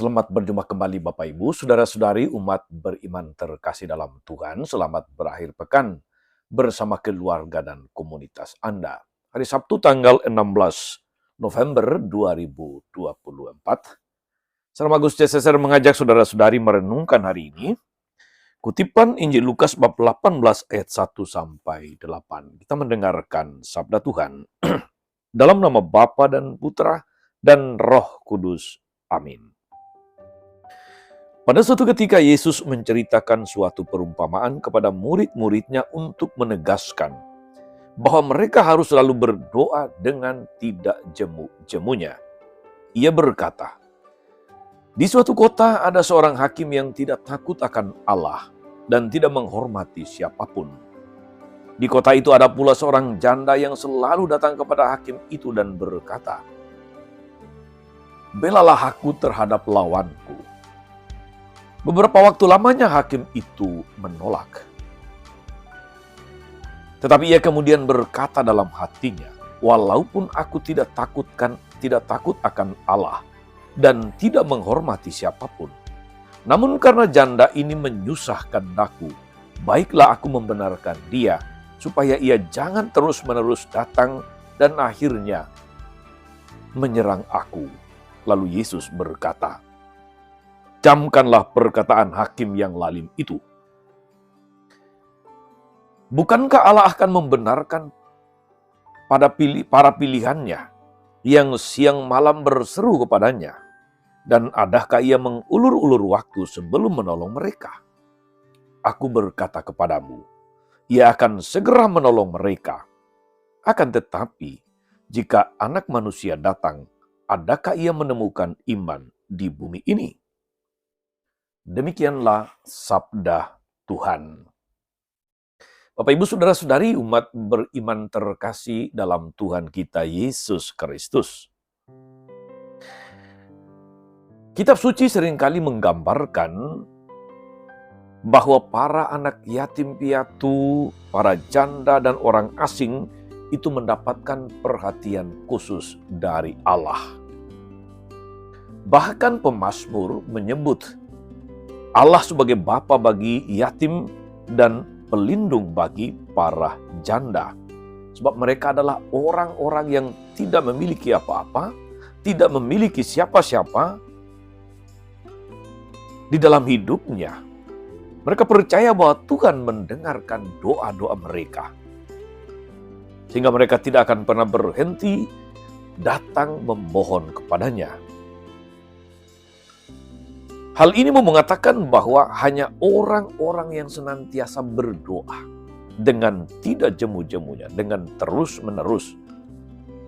Selamat berjumpa kembali Bapak Ibu, Saudara-saudari umat beriman terkasih dalam Tuhan. Selamat berakhir pekan bersama keluarga dan komunitas Anda. Hari Sabtu tanggal 16 November 2024. Salam Agus CSR mengajak saudara-saudari merenungkan hari ini. Kutipan Injil Lukas bab 18 ayat 1 sampai 8. Kita mendengarkan sabda Tuhan. Dalam nama Bapa dan Putra dan Roh Kudus. Amin. Pada suatu ketika Yesus menceritakan suatu perumpamaan kepada murid-muridnya untuk menegaskan bahwa mereka harus selalu berdoa dengan tidak jemu-jemunya. Ia berkata, di suatu kota ada seorang hakim yang tidak takut akan Allah dan tidak menghormati siapapun. Di kota itu ada pula seorang janda yang selalu datang kepada hakim itu dan berkata, belalah aku terhadap lawanku. Beberapa waktu lamanya hakim itu menolak. Tetapi ia kemudian berkata dalam hatinya, walaupun aku tidak takut akan Allah dan tidak menghormati siapapun, namun karena janda ini menyusahkan daku, baiklah aku membenarkan dia, supaya ia jangan terus-menerus datang dan akhirnya menyerang aku. Lalu Yesus berkata, camkanlah perkataan hakim yang lalim itu. Bukankah Allah akan membenarkan para pilihannya yang siang malam berseru kepadanya? Dan adakah ia mengulur-ulur waktu sebelum menolong mereka? Aku berkata kepadamu, ia akan segera menolong mereka. Akan tetapi, jika Anak Manusia datang, adakah ia menemukan iman di bumi ini? Demikianlah sabda Tuhan. Bapak Ibu Saudara-saudari umat beriman terkasih dalam Tuhan kita Yesus Kristus. Kitab suci seringkali menggambarkan bahwa para anak yatim piatu, para janda dan orang asing itu mendapatkan perhatian khusus dari Allah. Bahkan pemazmur menyebut Allah sebagai Bapa bagi yatim dan pelindung bagi para janda. Sebab mereka adalah orang-orang yang tidak memiliki apa-apa, tidak memiliki siapa-siapa di dalam hidupnya. Mereka percaya bahwa Tuhan mendengarkan doa-doa mereka. Sehingga mereka tidak akan pernah berhenti datang memohon kepadanya. Hal ini mau mengatakan bahwa hanya orang-orang yang senantiasa berdoa dengan tidak jemu-jemunya, dengan terus-menerus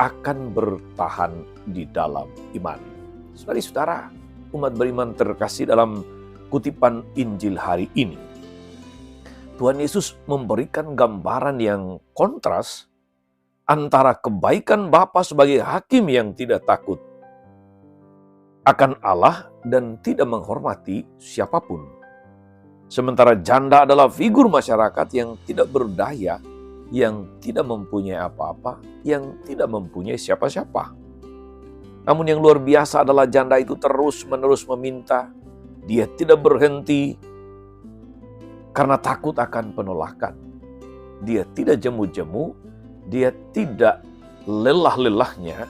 akan bertahan di dalam iman. Saudara-saudara, umat beriman terkasih dalam kutipan Injil hari ini, Tuhan Yesus memberikan gambaran yang kontras antara kebaikan Bapa sebagai hakim yang tidak takut akan Allah dan tidak menghormati siapapun. Sementara janda adalah figur masyarakat yang tidak berdaya, yang tidak mempunyai apa-apa, yang tidak mempunyai siapa-siapa. Namun yang luar biasa adalah janda itu terus-menerus meminta. Dia tidak berhenti karena takut akan penolakan. Dia tidak jemu-jemu, dia tidak lelah-lelahnya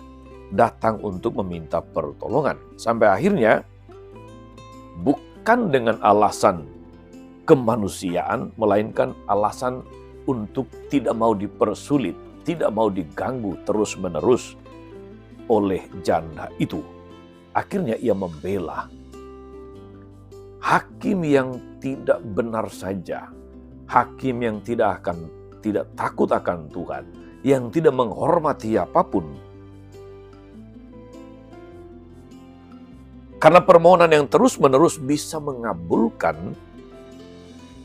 datang untuk meminta pertolongan. Sampai akhirnya, bukan dengan alasan kemanusiaan, melainkan alasan untuk tidak mau dipersulit, tidak mau diganggu terus-menerus oleh janda itu. Akhirnya ia membela hakim yang tidak benar saja, hakim yang tidak takut akan Tuhan, yang tidak menghormati apapun. Karena permohonan yang terus-menerus bisa mengabulkan,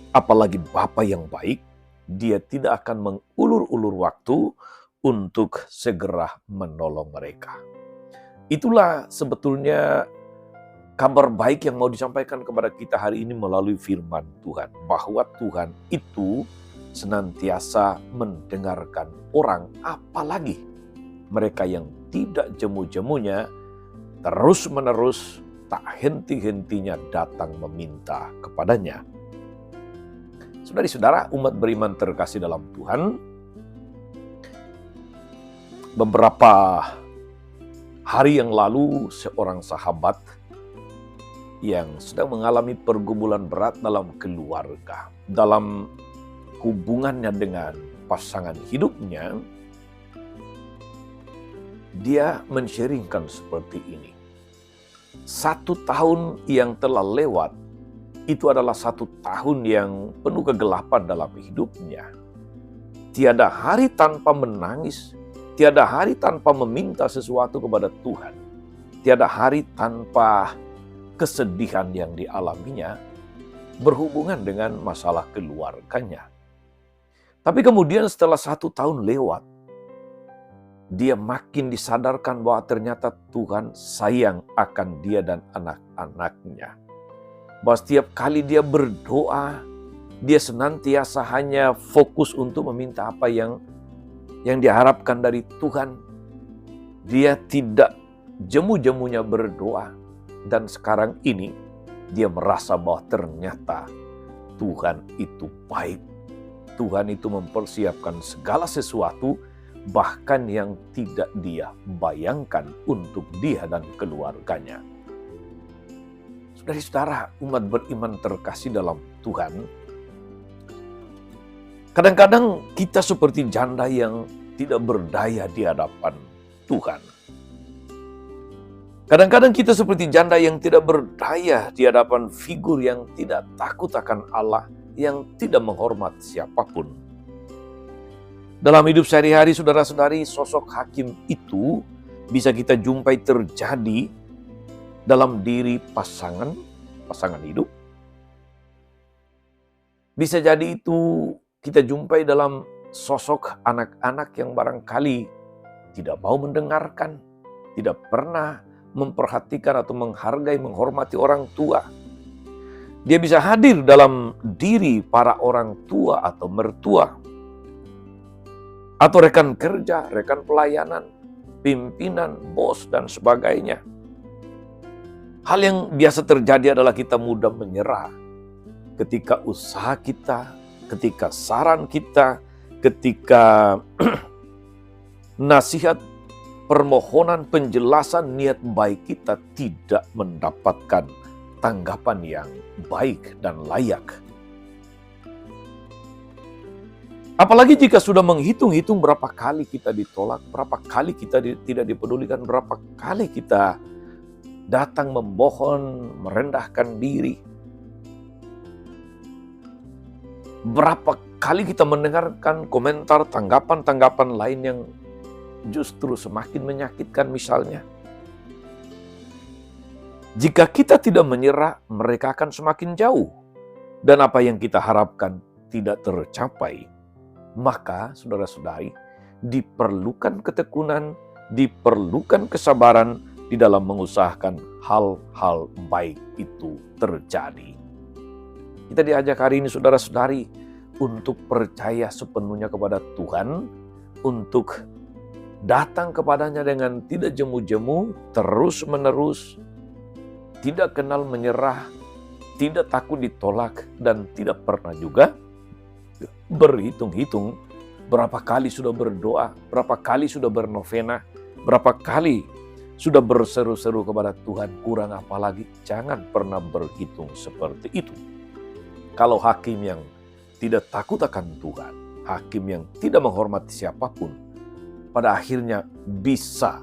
apalagi Bapa yang baik, dia tidak akan mengulur-ulur waktu untuk segera menolong mereka. Itulah sebetulnya kabar baik yang mau disampaikan kepada kita hari ini melalui firman Tuhan. Bahwa Tuhan itu senantiasa mendengarkan orang, apalagi mereka yang tidak jemu-jemunya terus-menerus tak henti-hentinya datang meminta kepadanya. Saudara-saudara, umat beriman terkasih dalam Tuhan, beberapa hari yang lalu seorang sahabat yang sedang mengalami pergumulan berat dalam keluarga, dalam hubungannya dengan pasangan hidupnya, dia men-sharingkan seperti ini. 1 tahun yang telah lewat, itu adalah 1 tahun yang penuh kegelapan dalam hidupnya. Tiada hari tanpa menangis, tiada hari tanpa meminta sesuatu kepada Tuhan, tiada hari tanpa kesedihan yang dialaminya berhubungan dengan masalah keluarganya. Tapi kemudian setelah 1 tahun lewat, dia makin disadarkan bahwa ternyata Tuhan sayang akan dia dan anak-anaknya. Bahwa setiap kali dia berdoa, dia senantiasa hanya fokus untuk meminta apa yang diharapkan dari Tuhan. Dia tidak jemu-jemunya berdoa. Dan sekarang ini dia merasa bahwa ternyata Tuhan itu baik. Tuhan itu mempersiapkan segala sesuatu, bahkan yang tidak dia bayangkan untuk dia dan keluarganya. Saudara-saudara, umat beriman terkasih dalam Tuhan, kadang-kadang kita seperti janda yang tidak berdaya di hadapan Tuhan. Kadang-kadang kita seperti janda yang tidak berdaya di hadapan figur yang tidak takut akan Allah, yang tidak menghormat siapapun. Dalam hidup sehari-hari, saudara-saudari, sosok hakim itu bisa kita jumpai terjadi dalam diri pasangan hidup. Bisa jadi itu kita jumpai dalam sosok anak-anak yang barangkali tidak mau mendengarkan, tidak pernah memperhatikan atau menghargai, menghormati orang tua. Dia bisa hadir dalam diri para orang tua atau mertua, atau rekan kerja, rekan pelayanan, pimpinan, bos, dan sebagainya. Hal yang biasa terjadi adalah kita mudah menyerah ketika usaha kita, ketika saran kita, ketika nasihat, permohonan, penjelasan, niat baik kita tidak mendapatkan tanggapan yang baik dan layak. Apalagi jika sudah menghitung-hitung berapa kali kita ditolak, berapa kali kita tidak dipedulikan, berapa kali kita datang memohon, merendahkan diri. Berapa kali kita mendengarkan komentar, tanggapan-tanggapan lain yang justru semakin menyakitkan misalnya. Jika kita tidak menyerah, mereka akan semakin jauh. Dan apa yang kita harapkan tidak tercapai. Maka, saudara-saudari, diperlukan ketekunan, diperlukan kesabaran di dalam mengusahakan hal-hal baik itu terjadi. Kita diajak hari ini, saudara-saudari, untuk percaya sepenuhnya kepada Tuhan, untuk datang kepadanya dengan tidak jemu-jemu, terus-menerus, tidak kenal menyerah, tidak takut ditolak, dan tidak pernah juga berhitung-hitung berapa kali sudah berdoa, berapa kali sudah bernovena, berapa kali sudah berseru-seru kepada Tuhan, kurang apa lagi. Jangan pernah berhitung seperti itu. Kalau hakim yang tidak takut akan Tuhan, hakim yang tidak menghormati siapapun, pada akhirnya bisa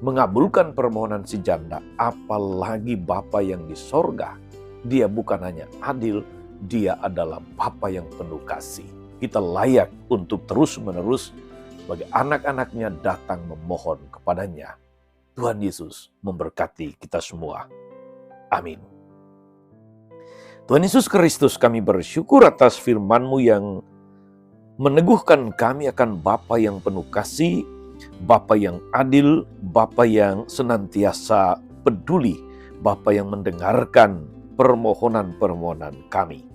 mengabulkan permohonan si janda, apalagi Bapa yang di sorga. Dia bukan hanya adil, dia adalah Bapa yang penuh kasih. Kita layak untuk terus-menerus sebagai anak-anaknya datang memohon kepadanya. Tuhan Yesus memberkati kita semua. Amin. Tuhan Yesus Kristus, kami bersyukur atas firman-Mu yang meneguhkan kami akan Bapa yang penuh kasih, Bapa yang adil, Bapa yang senantiasa peduli, Bapa yang mendengarkan permohonan-permohonan kami.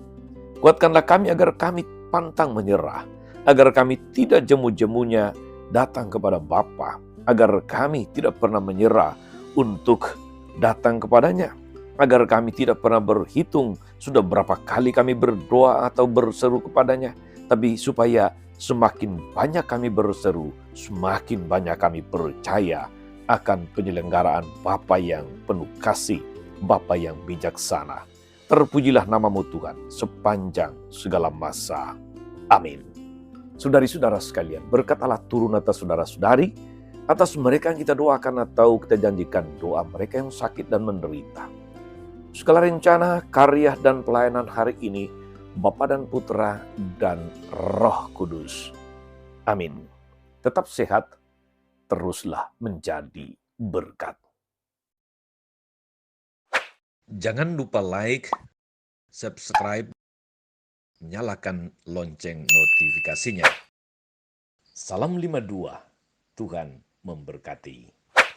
Kuatkanlah kami agar kami pantang menyerah, agar kami tidak jemu-jemunya datang kepada Bapa, agar kami tidak pernah menyerah untuk datang kepadanya, agar kami tidak pernah berhitung sudah berapa kali kami berdoa atau berseru kepadanya, tapi supaya semakin banyak kami berseru, semakin banyak kami percaya akan penyelenggaraan Bapa yang penuh kasih, Bapa yang bijaksana. Terpujilah namamu Tuhan sepanjang segala masa. Amin. Saudari-saudara sekalian, berkat Allah turun atas saudara-saudari, atas mereka yang kita doakan atau kita janjikan doa mereka yang sakit dan menderita. Segala rencana, karya, dan pelayanan hari ini, Bapa dan Putra dan Roh Kudus. Amin. Tetap sehat, teruslah menjadi berkat. Jangan lupa like, subscribe, nyalakan lonceng notifikasinya. Salam 52, Tuhan memberkati.